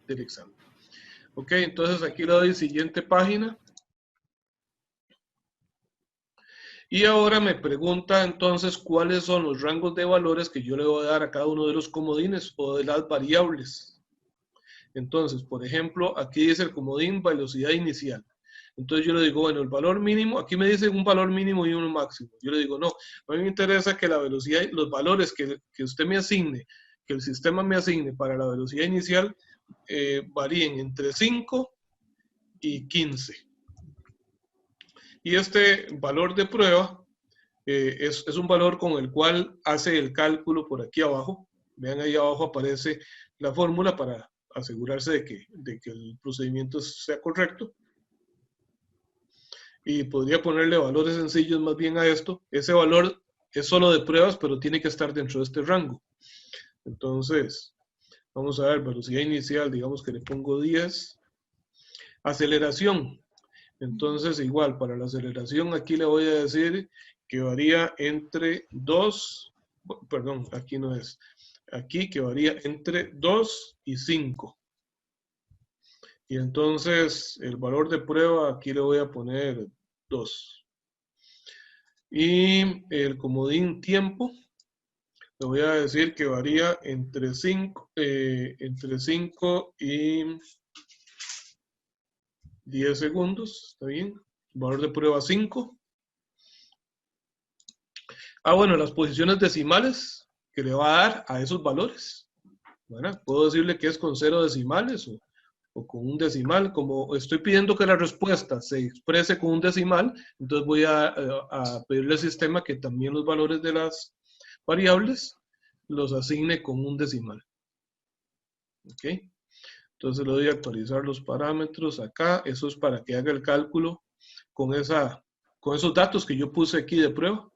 del examen. Ok, entonces aquí le doy siguiente página. Y ahora me pregunta entonces cuáles son los rangos de valores que yo le voy a dar a cada uno de los comodines o de las variables. Entonces, por ejemplo, aquí dice el comodín velocidad inicial. Entonces yo le digo, bueno, el valor mínimo, aquí me dice un valor mínimo y uno máximo. Yo le digo, no, a mí me interesa que la velocidad, los valores que usted me asigne, que el sistema me asigne para la velocidad inicial, varíen entre 5 y 15. Y este valor de prueba es un valor con el cual hace el cálculo por aquí abajo. Vean ahí abajo aparece la fórmula para asegurarse de que el procedimiento sea correcto. Y podría ponerle valores sencillos más bien a esto. Ese valor es solo de pruebas, pero tiene que estar dentro de este rango. Entonces, vamos a ver, velocidad inicial, digamos que le pongo 10. Aceleración. Entonces, igual, para la aceleración, aquí le voy a decir que varía entre 2, perdón, aquí no es, aquí que varía entre 2 y 5. Y entonces, el valor de prueba, aquí le voy a poner 2. Y el comodín tiempo, le voy a decir que varía entre 5 y 10 segundos, ¿está bien? Valor de prueba 5. Bueno, las posiciones decimales que le va a dar a esos valores. ¿Verdad? Puedo decirle que es con 0 decimales o con un decimal. Como estoy pidiendo que la respuesta se exprese con un decimal, entonces voy a pedirle al sistema que también los valores de las variables los asigne con un decimal. ¿Ok? Entonces le doy a actualizar los parámetros acá. Eso es para que haga el cálculo con esos datos que yo puse aquí de prueba.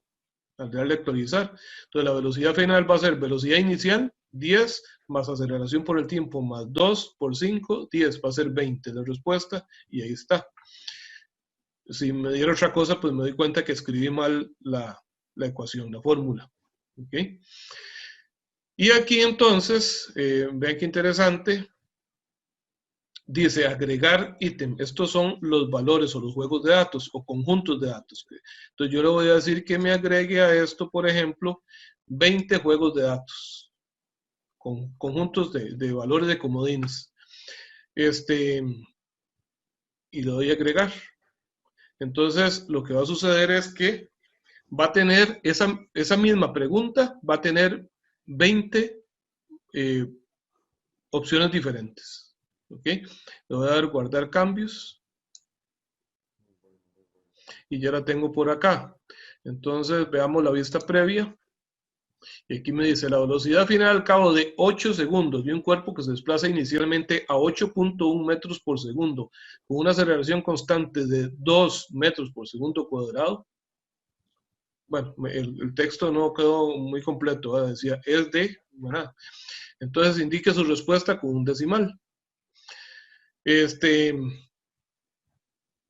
Al darle a actualizar. Entonces la velocidad final va a ser velocidad inicial, 10, más aceleración por el tiempo, más 2 por 5, 10, va a ser 20 la respuesta, y ahí está. Si me diera otra cosa, pues me doy cuenta que escribí mal la ecuación, la fórmula. ¿Okay? Y aquí entonces, vean qué interesante, dice agregar ítem. Estos son los valores o los juegos de datos o conjuntos de datos. Entonces yo le voy a decir que me agregue a esto, por ejemplo, 20 juegos de datos con conjuntos de valores de comodines. Y le doy a agregar. Entonces lo que va a suceder es que va a tener esa misma pregunta, va a tener 20 opciones diferentes. ¿Ok? Le voy a dar guardar cambios. Y ya la tengo por acá. Entonces veamos la vista previa. Y aquí me dice la velocidad final al cabo de 8 segundos de un cuerpo que se desplaza inicialmente a 8.1 metros por segundo con una aceleración constante de 2 metros por segundo cuadrado. Bueno, el texto no quedó muy completo, ¿verdad? Decía es de, ¿verdad? Entonces indique su respuesta con un decimal.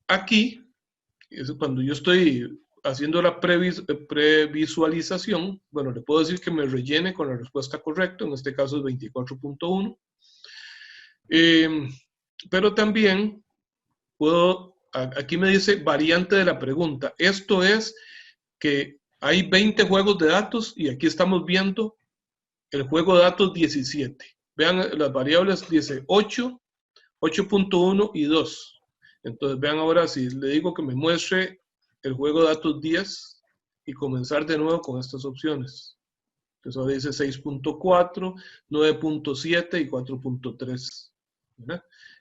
Aquí, es cuando yo estoy haciendo la previsualización, bueno, le puedo decir que me rellene con la respuesta correcta, en este caso es 24.1. Pero también puedo, aquí me dice variante de la pregunta. Esto es que hay 20 juegos de datos y aquí estamos viendo el juego de datos 17. Vean las variables, dice 8, 8.1 y 2. Entonces vean ahora si le digo que me muestre el juego de datos 10 y comenzar de nuevo con estas opciones. Entonces ahora dice 6.4, 9.7 y 4.3.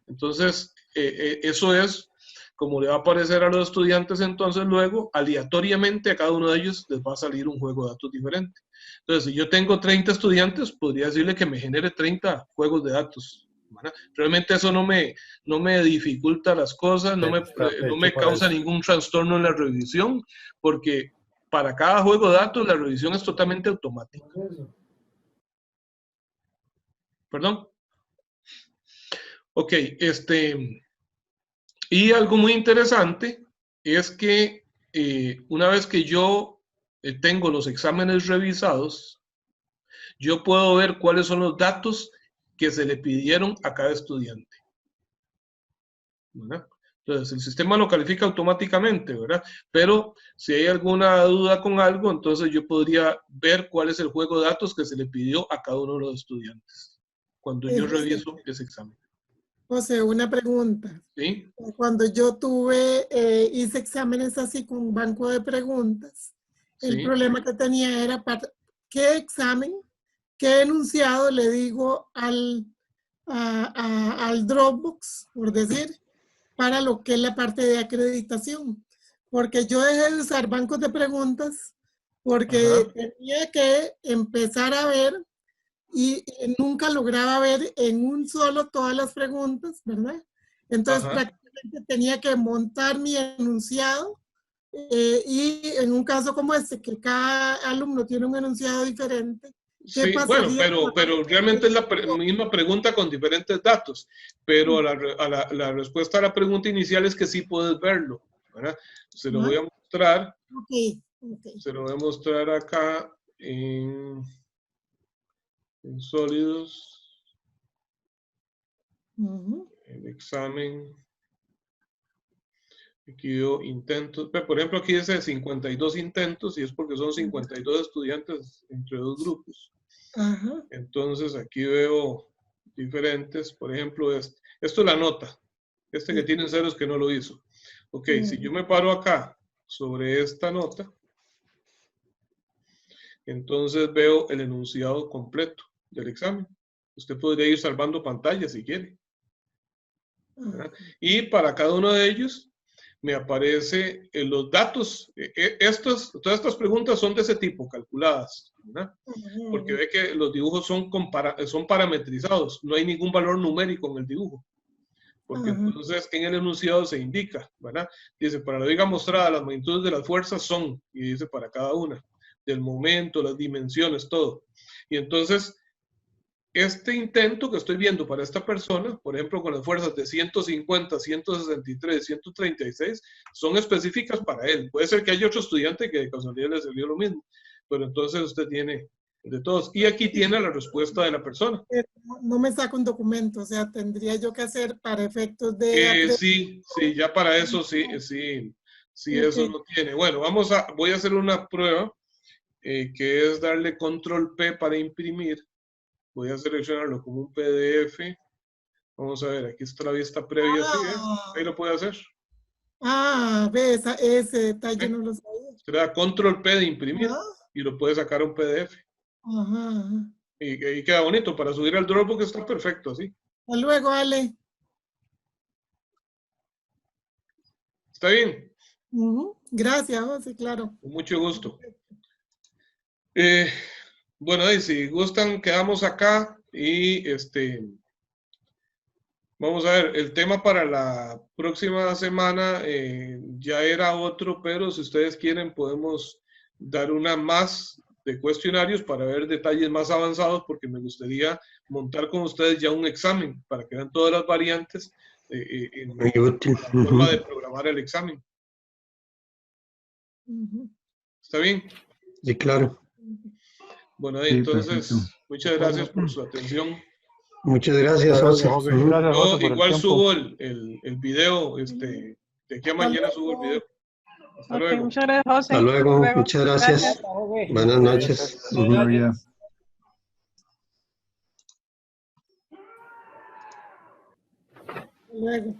Entonces eso es como le va a aparecer a los estudiantes. Entonces luego aleatoriamente a cada uno de ellos les va a salir un juego de datos diferente. Entonces si yo tengo 30 estudiantes, podría decirle que me genere 30 juegos de datos. Realmente eso no me dificulta las cosas, no me causa ningún trastorno en la revisión, porque para cada juego de datos la revisión es totalmente automática. Perdón. Ok, y algo muy interesante es que una vez que yo tengo los exámenes revisados, yo puedo ver cuáles son los datos que se le pidieron a cada estudiante. ¿Verdad? Entonces, el sistema lo califica automáticamente, ¿verdad? Pero si hay alguna duda con algo, entonces yo podría ver cuál es el juego de datos que se le pidió a cada uno de los estudiantes cuando yo reviso ese examen. José, una pregunta. ¿Sí? Cuando yo hice exámenes así con un banco de preguntas, el problema que tenía era para qué examen, qué enunciado le digo al Dropbox, por decir, para lo que es la parte de acreditación. Porque yo dejé de usar bancos de preguntas porque tenía que empezar a ver y nunca lograba ver en un solo todas las preguntas, ¿verdad? Entonces prácticamente tenía que montar mi enunciado y en un caso como este, que cada alumno tiene un enunciado diferente, Sí, bueno, pero realmente es la misma pregunta con diferentes datos, pero la respuesta a la pregunta inicial es que sí puedes verlo, ¿verdad? Se lo voy a mostrar. Okay. Se lo voy a mostrar acá en sólidos. El examen. Aquí veo intentos. Por ejemplo, aquí dice 52 intentos y es porque son 52 estudiantes entre dos grupos. Ajá. Entonces aquí veo diferentes. Por ejemplo, esto es la nota. Este que tiene ceros que no lo hizo. Ok, si yo me paro acá sobre esta nota, entonces veo el enunciado completo del examen. Usted podría ir salvando pantallas si quiere. ¿Verdad? Y para cada uno de ellos me aparece los datos. Todas estas preguntas son de ese tipo, calculadas, ¿verdad? Porque ve que los dibujos son parametrizados. No hay ningún valor numérico en el dibujo. Porque entonces en el enunciado se indica, ¿verdad? Dice, para la viga mostrada, las magnitudes de las fuerzas son, y dice para cada una, del momento, las dimensiones, todo. Y entonces, este intento que estoy viendo para esta persona, por ejemplo, con las fuerzas de 150, 163, 136, son específicas para él. Puede ser que haya otro estudiante que de casualidad le salió lo mismo, pero entonces usted tiene de todos. Y aquí tiene la respuesta de la persona. No me saca un documento, o sea, tendría yo que hacer para efectos de... Sí, ya para eso sí, eso no tiene. Bueno, voy a hacer una prueba que es darle control P para imprimir. Voy a seleccionarlo como un PDF. Vamos a ver, aquí está la vista previa, sí, ahí lo puede hacer. Ve, ese detalle no lo sabía. Se le da control P de imprimir y lo puede sacar a un PDF. Y queda bonito, para subir al Dropbox está perfecto, ¿sí? Hasta luego, Ale. ¿Está bien? Gracias, José, claro. Con mucho gusto. Bueno, y si gustan, quedamos acá y vamos a ver, el tema para la próxima semana ya era otro, pero si ustedes quieren podemos dar una más de cuestionarios para ver detalles más avanzados, porque me gustaría montar con ustedes ya un examen para que vean todas las variantes muy útil. La forma de programar el examen. ¿Está bien? Sí, claro. Bueno, Sí, entonces, perfecto. muchas gracias por su atención. Muchas gracias, José. José. Gracias, José, Yo por el igual tiempo. subo el video, de aquí a mañana subo el video. Hasta luego. Muchas gracias, José. Hasta luego, muchas gracias. Buenas noches. Buena vida. Hasta luego.